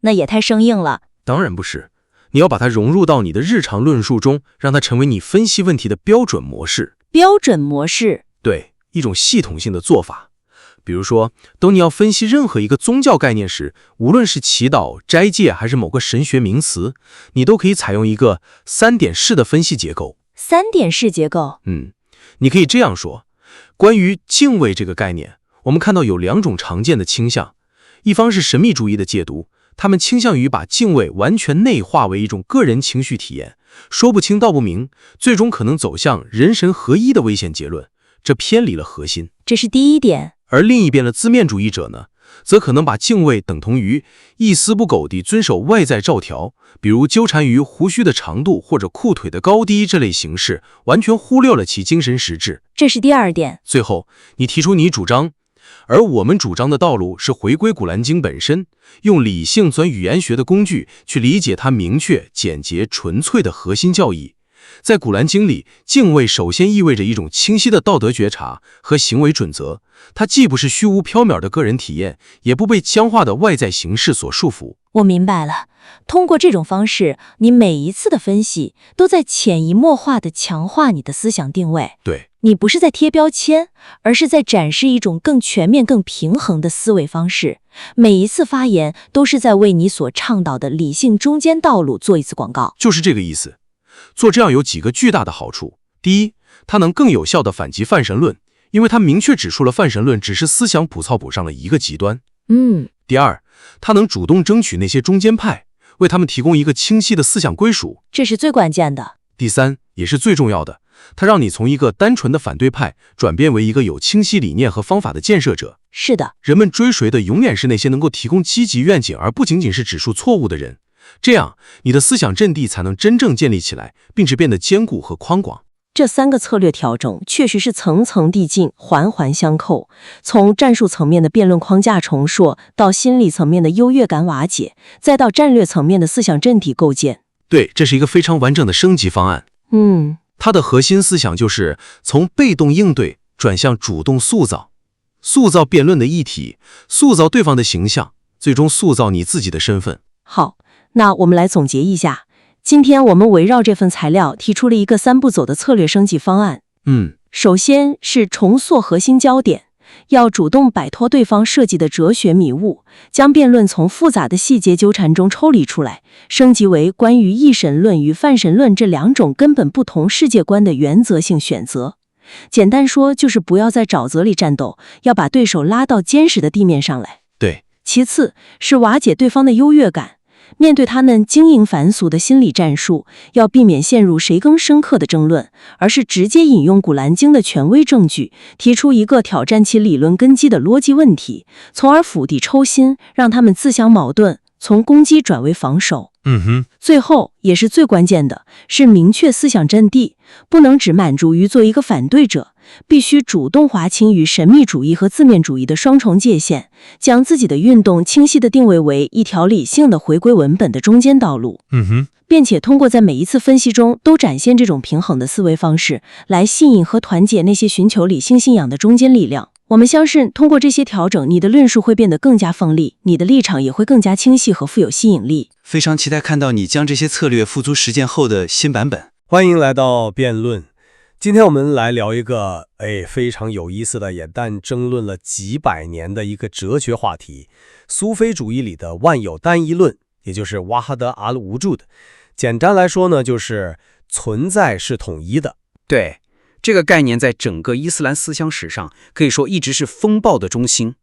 那也太生硬了。
当然不是，你要把它融入到你的日常论述中，让它成为你分析问题的标准模式。
标准模式？
对，一种系统性的做法。比如说，当你要分析任何一个宗教概念时，无论是祈祷、斋戒还是某个神学名词，你都可以采用一个3点式的分析结构。
3点式结构？
你可以这样说：关于敬畏这个概念，我们看到有2种常见的倾向，一方是神秘主义的解读，他们倾向于把敬畏完全内化为一种个人情绪体验，说不清道不明，最终可能走向人神合一的危险结论，这偏离了核心。
这是第一点。
而另一边的字面主义者呢，则可能把敬畏等同于一丝不苟地遵守外在诏条，比如纠缠于胡须的长度或者裤腿的高低这类形式，完全忽略了其精神实质。
这是第2点。
最后，你提出你主张，而我们主张的道路是回归古兰经本身，用理性转语言学的工具去理解它明确、简洁、纯粹的核心教义。在古兰经里，敬畏首先意味着一种清晰的道德觉察和行为准则，它既不是虚无缥缈的个人体验，也不被僵化的外在形式所束缚。
我明白了，通过这种方式，你每一次的分析都在潜移默化地强化你的思想定位。
对，
你不是在贴标签，而是在展示一种更全面、更平衡的思维方式。每一次发言都是在为你所倡导的理性中间道路做一次广告。
就是这个意思。做这样有几个巨大的好处。第一，它能更有效地反击泛神论，因为它明确指出了泛神论只是思想谱操谱上的一个极端。第二，它能主动争取那些中间派，为他们提供一个清晰的思想归属，
这是最关键的。
第三，也是最重要的，它让你从一个单纯的反对派转变为一个有清晰理念和方法的建设者。
是的，
人们追随的永远是那些能够提供积极愿景，而不仅仅是指出错误的人。这样，你的思想阵地才能真正建立起来，并且变得坚固和宽广。
这3个策略调整确实是层层递进，环环相扣。从战术层面的辩论框架重塑，到心理层面的优越感瓦解，再到战略层面的思想阵地构建。
对，这是一个非常完整的升级方案。它的核心思想就是从被动应对转向主动塑造，塑造辩论的议题，塑造对方的形象，最终塑造你自己的身份。
好，那我们来总结一下。今天我们围绕这份材料提出了一个3步走的策略升级方案。首先是重塑核心焦点，要主动摆脱对方设计的哲学迷雾，将辩论从复杂的细节纠缠中抽离出来，升级为关于一神论与泛神论这2种根本不同世界观的原则性选择。简单说，就是不要在沼泽里战斗，要把对手拉到坚实的地面上来。
对。
其次是瓦解对方的优越感。面对他们经营繁俗的心理战术，要避免陷入谁更深刻的争论，而是直接引用古兰经的权威证据，提出一个挑战其理论根基的逻辑问题，从而釜底抽薪，让他们自相矛盾，从攻击转为防守。最后也是最关键的，是明确思想阵地，不能只满足于做一个反对者，必须主动划清与神秘主义和字面主义的双重界限，将自己的运动清晰地定位为一条理性的回归文本的中间道路。并且通过在每一次分析中都展现这种平衡的思维方式，来吸引和团结那些寻求理性信仰的中间力量。我们相信，通过这些调整，你的论述会变得更加锋利，你的立场也会更加清晰和富有吸引力。
非常期待看到你将这些策略付诸实践后的新版本。
欢迎来到辩论。今天我们来聊一个非常有意思的，也但争论了几百年的一个哲学话题——苏菲主义里的万有单一论，也就是瓦哈德阿鲁乌朱的。简单来说呢，就是存在是统一的。
对，这个概念在整个伊斯兰思想史上可以说一直是风暴的中心。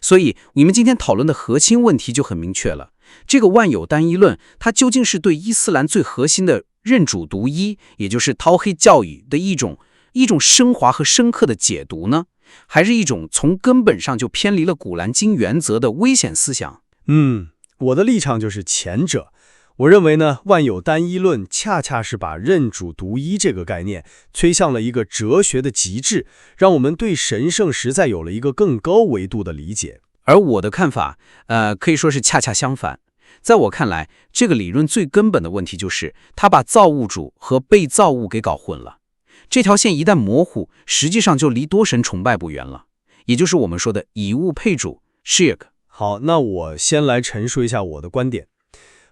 所以你们今天讨论的核心问题就很明确了，这个万有单一论它究竟是对伊斯兰最核心的认主独一，也就是陶黑教义的一种升华和深刻的解读呢，还是一种从根本上就偏离了古兰经原则的危险思想？
我的立场就是前者。我认为呢，万有单一论恰恰是把认主独一这个概念推向了一个哲学的极致，让我们对神圣实在有了一个更高维度的理解。
而我的看法，可以说是恰恰相反。在我看来，这个理论最根本的问题就是它把造物主和被造物给搞混了。这条线一旦模糊，实际上就离多神崇拜不远了，也就是我们说的以物配主 shirk。
好，那我先来陈述一下我的观点。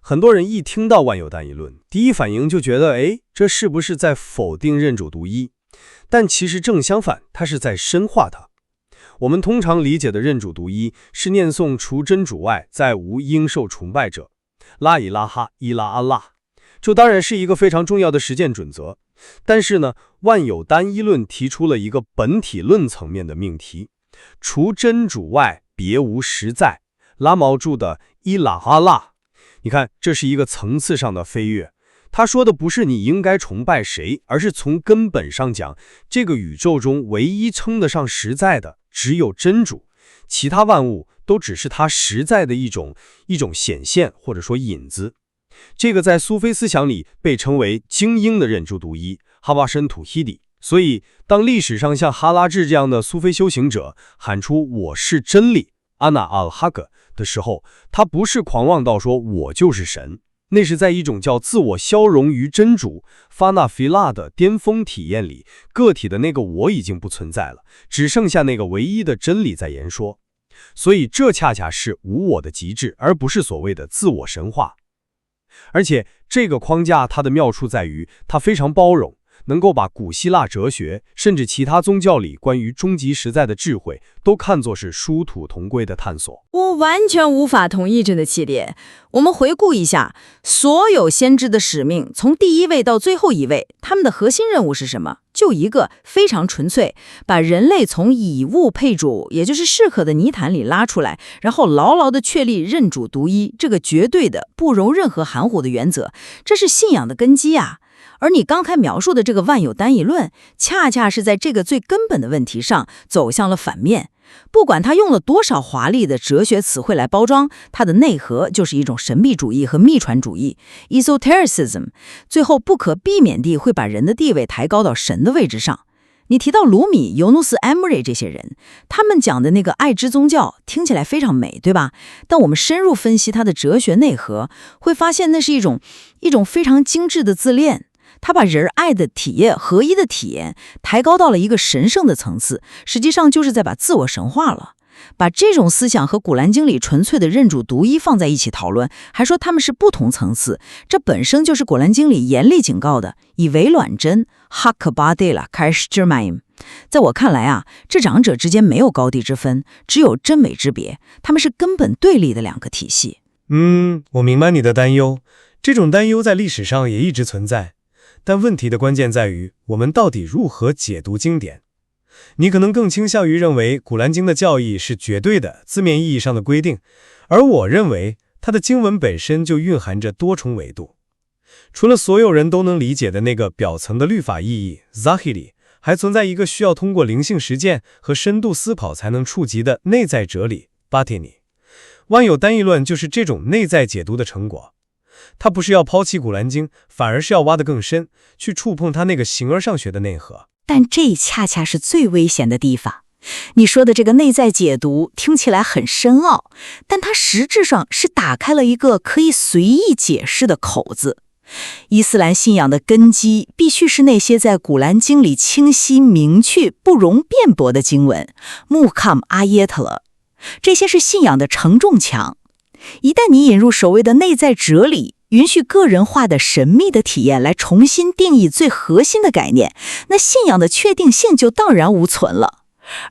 很多人一听到万有单一论，第一反应就觉得这是不是在否定认主独一？但其实正相反，它是在深化它。
我们通常理解的认主独一是念诵除真主外再无应受崇拜者，拉伊拉哈伊拉安拉，这当然是一个非常重要的实践准则。但是呢，万有单一论提出了一个本体论层面的命题，除真主外别无实在，拉毛注的伊拉阿拉，你看这是一个层次上的飞跃。他说的不是你应该崇拜谁，而是从根本上讲，这个宇宙中唯一称得上实在的只有真主，其他万物都只是它实在的一种显现或者说影子。这个在苏菲思想里被称为精英的认主独一，哈瓦申土希底。所以当历史上像哈拉治这样的苏菲修行者喊出我是真理阿纳阿尔哈格的时候，他不是狂妄到说我就是神，那是在一种叫自我消融于真主发那菲拉的巅峰体验里，个体的那个我已经不存在了，只剩下那个唯一的真理在言说。所以这恰恰是无我的极致，而不是所谓的自我神话。而且这个框架它的妙处在于它非常包容，能够把古希腊哲学甚至其他宗教里关于终极实在的智慧都看作是殊途同归的探索。
我完全无法同意这个系列。我们回顾一下，所有先知的使命，从第一位到最后一位，他们的核心任务是什么？就一个，非常纯粹，把人类从以物配主，也就是适合的泥潭里拉出来，然后牢牢地确立认主独一这个绝对的不容任何含糊的原则，这是信仰的根基啊。而你刚才描述的这个万有单一论，恰恰是在这个最根本的问题上走向了反面。不管他用了多少华丽的哲学词汇来包装，它的内核就是一种神秘主义和秘传主义 esotericism， 最后不可避免地会把人的地位抬高到神的位置上。你提到鲁米、尤努斯、埃姆瑞这些人，他们讲的那个爱之宗教听起来非常美，对吧？但我们深入分析它的哲学内核，会发现那是一种非常精致的自恋。他把人爱的体验、合一的体验抬高到了一个神圣的层次，实际上就是在把自我神化了。把这种思想和古兰经里纯粹的认主独一放在一起讨论，还说他们是不同层次，这本身就是古兰经里严厉警告的以为卵真哈克巴德拉开始之迈。在我看来啊，这两者之间没有高低之分，只有真伪之别，他们是根本对立的两个体系。
我明白你的担忧，这种担忧在历史上也一直存在。但问题的关键在于，我们到底如何解读经典？你可能更倾向于认为古兰经的教义是绝对的字面意义上的规定，而我认为它的经文本身就蕴含着多重维度。除了所有人都能理解的那个表层的律法意义 Zahiri， 还存在一个需要通过灵性实践和深度思考才能触及的内在哲理 Batini。 万有单一论就是这种内在解读的成果。他不是要抛弃古兰经，反而是要挖得更深，去触碰他那个形而上学的内核。
但这恰恰是最危险的地方。你说的这个内在解读听起来很深奥，但它实质上是打开了一个可以随意解释的口子。伊斯兰信仰的根基必须是那些在古兰经里清晰明确、不容辩驳的经文，穆坎阿耶特勒，这些是信仰的承重墙。一旦你引入所谓的内在哲理，允许个人化的神秘的体验来重新定义最核心的概念，那信仰的确定性就荡然无存了。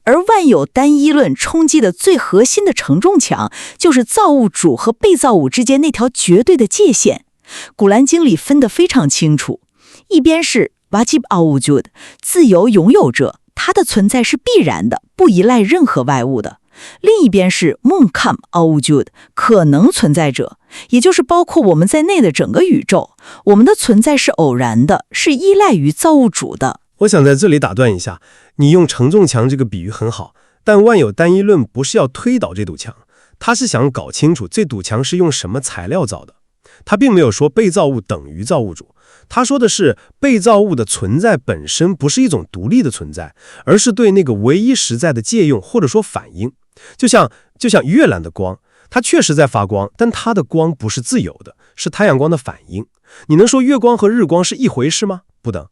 而万有单一论冲击的最核心的承重墙，就是造物主和被造物之间那条绝对的界限。古兰经里分得非常清楚，一边是 wajib al-wujud 自由拥有者，它的存在是必然的，不依赖任何外物的。另一边是 mumkam al-wujud 可能存在者，也就是包括我们在内的整个宇宙，我们的存在是偶然的，是依赖于造物主的。
我想在这里打断一下，你用承重墙这个比喻很好，但万有单一论不是要推倒这堵墙，它是想搞清楚这堵墙是用什么材料造的。他并没有说被造物等于造物主，他说的是被造物的存在本身不是一种独立的存在，而是对那个唯一实在的借用或者说反应。就像月亮的光，它确实在发光，但它的光不是自由的，是太阳光的反应。你能说月光和日光是一回事吗？不能。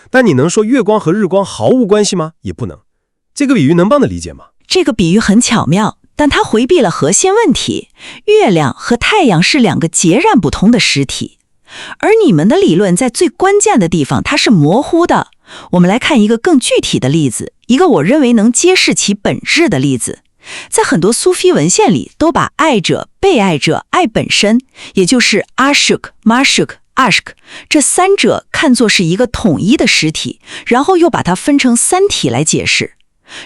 但你能说月光和日光毫无关系吗？也不能。这个比喻能帮的理解吗？
这个比喻很巧妙，但它回避了核心问题。月亮和太阳是两个截然不同的实体，而你们的理论在最关键的地方它是模糊的。我们来看一个更具体的例子，
一个我认为能揭示其本质的例子。在很多苏菲文献里，都把爱者、被爱者、爱本身，也就是 ashuk、mashuk、ashk 这三者看作是一个统一的实体，然后又把它分成三体来解释。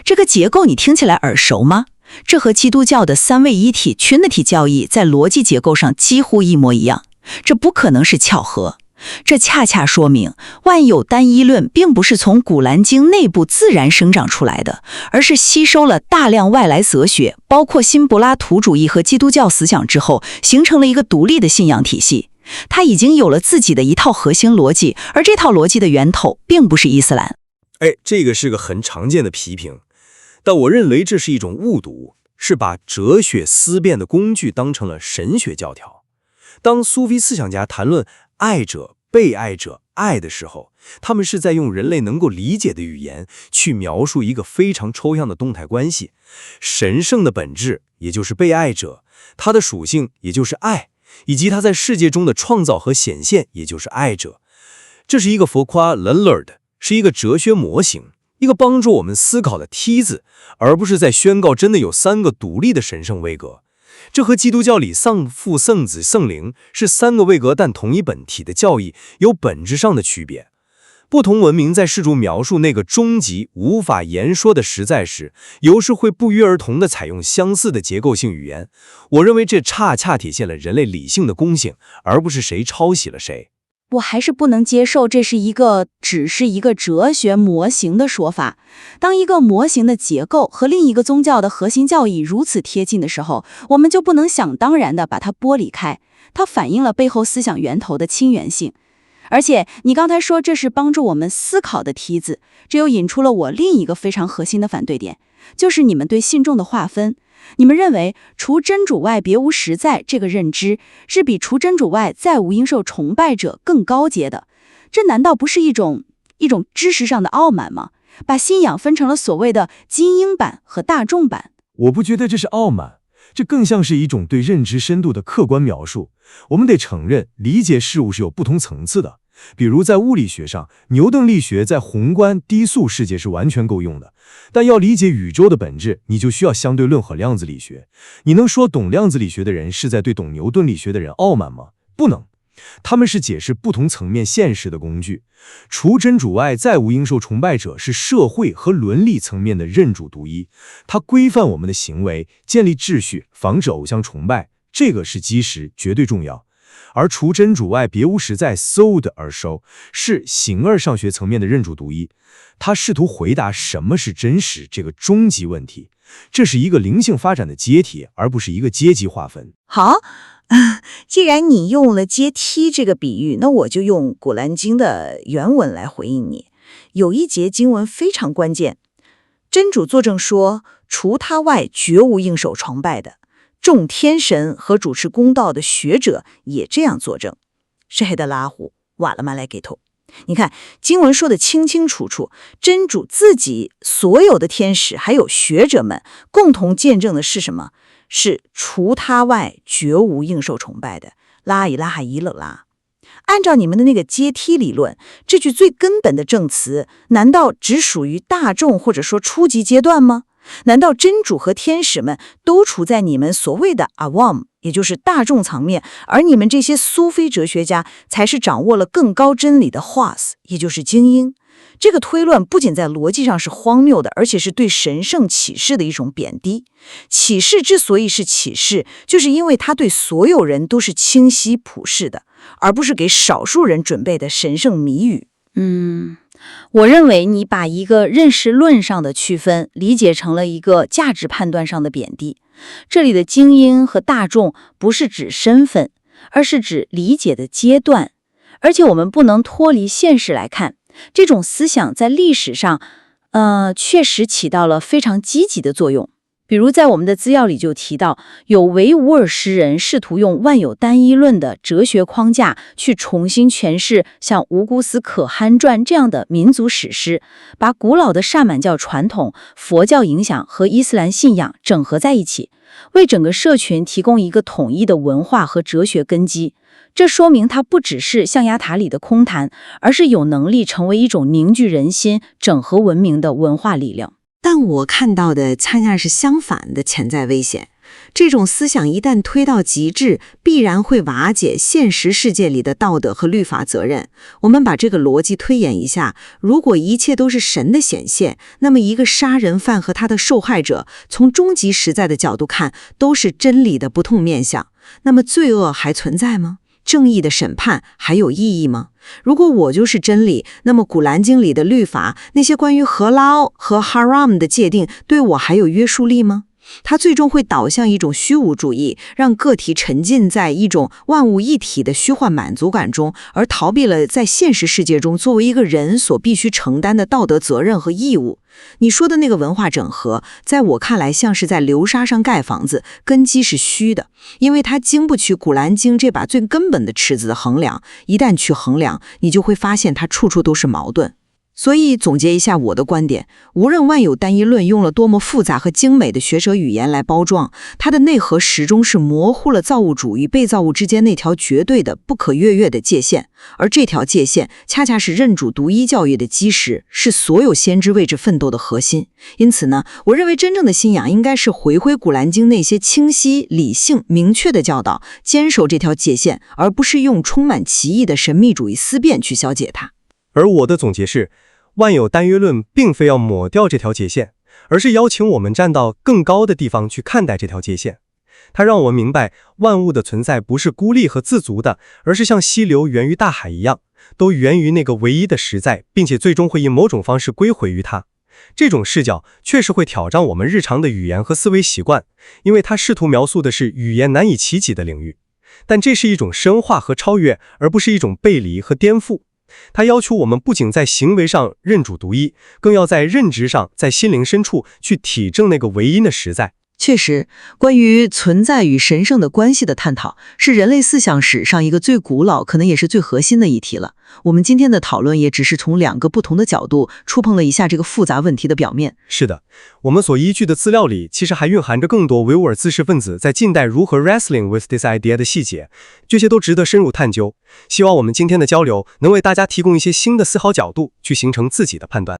这个结构你听起来耳熟吗？这和基督教的三位一体 Trinity 教义在逻辑结构上几乎一模一样，这不可能是巧合。这恰恰说明万有单一论并不是从古兰经内部自然生长出来的，而是吸收了大量外来哲学，包括新柏拉图主义和基督教思想之后，形成了一个独立的信仰体系。它已经有了自己的一套核心逻辑，而这套逻辑的源头并不是伊斯兰。
这个是个很常见的批评，但我认为这是一种误读，是把哲学思辨的工具当成了神学教条。当苏菲思想家谈论爱者、被爱者、爱的时候，他们是在用人类能够理解的语言去描述一个非常抽象的动态关系。神圣的本质，也就是被爱者，它的属性，也就是爱，以及它在世界中的创造和显现，也就是爱者。这是一个佛夸 Lillard， 是一个哲学模型，一个帮助我们思考的梯子，而不是在宣告真的有三个独立的神圣位格。这和基督教里丧父、圣子、圣灵是三个位格但同一本体的教义有本质上的区别。不同文明在试图描述那个终极无法言说的实在时，有时会不约而同地采用相似的结构性语言。我认为这恰恰体现了人类理性的共性，而不是谁抄袭了谁。
我还是不能接受这是只是一个哲学模型的说法。当一个模型的结构和另一个宗教的核心教义如此贴近的时候，我们就不能想当然地把它剥离开，它反映了背后思想源头的亲缘性。而且你刚才说这是帮助我们思考的梯子，这又引出了我另一个非常核心的反对点，就是你们对信众的划分。你们认为除真主外别无实在这个认知是比除真主外再无应受崇拜者更高阶的，这难道不是一种知识上的傲慢吗？把信仰分成了所谓的精英版和大众版。
我不觉得这是傲慢，这更像是一种对认知深度的客观描述。我们得承认，理解事物是有不同层次的。比如在物理学上，牛顿力学在宏观低速世界是完全够用的，但要理解宇宙的本质，你就需要相对论和量子力学。你能说懂量子力学的人是在对懂牛顿力学的人傲慢吗？不能。他们是解释不同层面现实的工具。除真主外再无应受崇拜者是社会和伦理层面的认主独一，它规范我们的行为，建立秩序，防止偶像崇拜，这个是基石，绝对重要。而除真主外别无实在 so 的而收是形而上学层面的认主独一，他试图回答什么是真实这个终极问题。这是一个灵性发展的阶梯，而不是一个阶级划分。
好，既然你用了阶梯这个比喻，那我就用古兰经的原文来回应你。有一节经文非常关键，真主作证说，除他外绝无应手崇拜的。众天神和主持公道的学者也这样作证。是黑的拉胡瓦了马来给头。你看经文说的清清楚楚，真主自己、所有的天使还有学者们共同见证的是什么？是除他外绝无应受崇拜的，拉伊拉哈伊勒拉。按照你们的那个阶梯理论，这句最根本的证词难道只属于大众或者说初级阶段吗？难道真主和天使们都处在你们所谓的 awam， 也就是大众层面，而你们这些苏菲哲学家才是掌握了更高真理的 Huas， 也就是精英？这个推论不仅在逻辑上是荒谬的，而且是对神圣启示的一种贬低。启示之所以是启示，就是因为它对所有人都是清晰普世的，而不是给少数人准备的神圣谜语。
我认为你把一个认识论上的区分理解成了一个价值判断上的贬低。这里的精英和大众不是指身份，而是指理解的阶段。而且我们不能脱离现实来看，这种思想在历史上确实起到了非常积极的作用。比如在我们的资料里就提到，有维吾尔诗人试图用万有单一论的哲学框架去重新诠释像《吴古斯可汗传》这样的民族史诗，把古老的萨满教传统、佛教影响和伊斯兰信仰整合在一起，为整个社群提供一个统一的文化和哲学根基。这说明它不只是象牙塔里的空谈，而是有能力成为一种凝聚人心、整合文明的文化力量。
但我看到的恰恰是相反的潜在危险。这种思想一旦推到极致，必然会瓦解现实世界里的道德和律法责任。我们把这个逻辑推演一下，如果一切都是神的显现，那么一个杀人犯和他的受害者，从终极实在的角度看，都是真理的不同面相。那么罪恶还存在吗？正义的审判还有意义吗？如果我就是真理，那么古兰经里的律法，那些关于和拉和 haram 的界定，对我还有约束力吗？它最终会导向一种虚无主义，让个体沉浸在一种万物一体的虚幻满足感中，而逃避了在现实世界中作为一个人所必须承担的道德责任和义务。你说的那个文化整合，在我看来像是在流沙上盖房子，根基是虚的，因为它经不起古兰经这把最根本的尺子的衡量。一旦去衡量，你就会发现它处处都是矛盾。所以总结一下我的观点，无论万有单一论用了多么复杂和精美的学者语言来包装，它的内核始终是模糊了造物主与被造物之间那条绝对的不可越越的界限，而这条界限恰恰是认主独一教育的基石，是所有先知为之奋斗的核心。因此呢，我认为真正的信仰应该是回归古兰经那些清晰、理性、明确的教导，坚守这条界限，而不是用充满歧义的神秘主义思辨去消解它。
而我的总结是，万有单约论并非要抹掉这条界限，而是邀请我们站到更高的地方去看待这条界限。它让我们明白，万物的存在不是孤立和自足的，而是像溪流源于大海一样，都源于那个唯一的实在，并且最终会以某种方式归回于它。这种视角确实会挑战我们日常的语言和思维习惯，因为它试图描述的是语言难以企及的领域。但这是一种深化和超越，而不是一种背离和颠覆。它要求我们不仅在行为上认主独一，更要在认知上，在心灵深处去体证那个唯一的实在。
确实，关于存在与神圣的关系的探讨，是人类思想史上一个最古老，可能也是最核心的议题了。我们今天的讨论也只是从两个不同的角度触碰了一下这个复杂问题的表面。
是的，我们所依据的资料里，其实还蕴含着更多维吾尔知识分子在近代如何 wrestling with this idea 的细节，这些都值得深入探究。希望我们今天的交流能为大家提供一些新的思考角度，去形成自己的判断。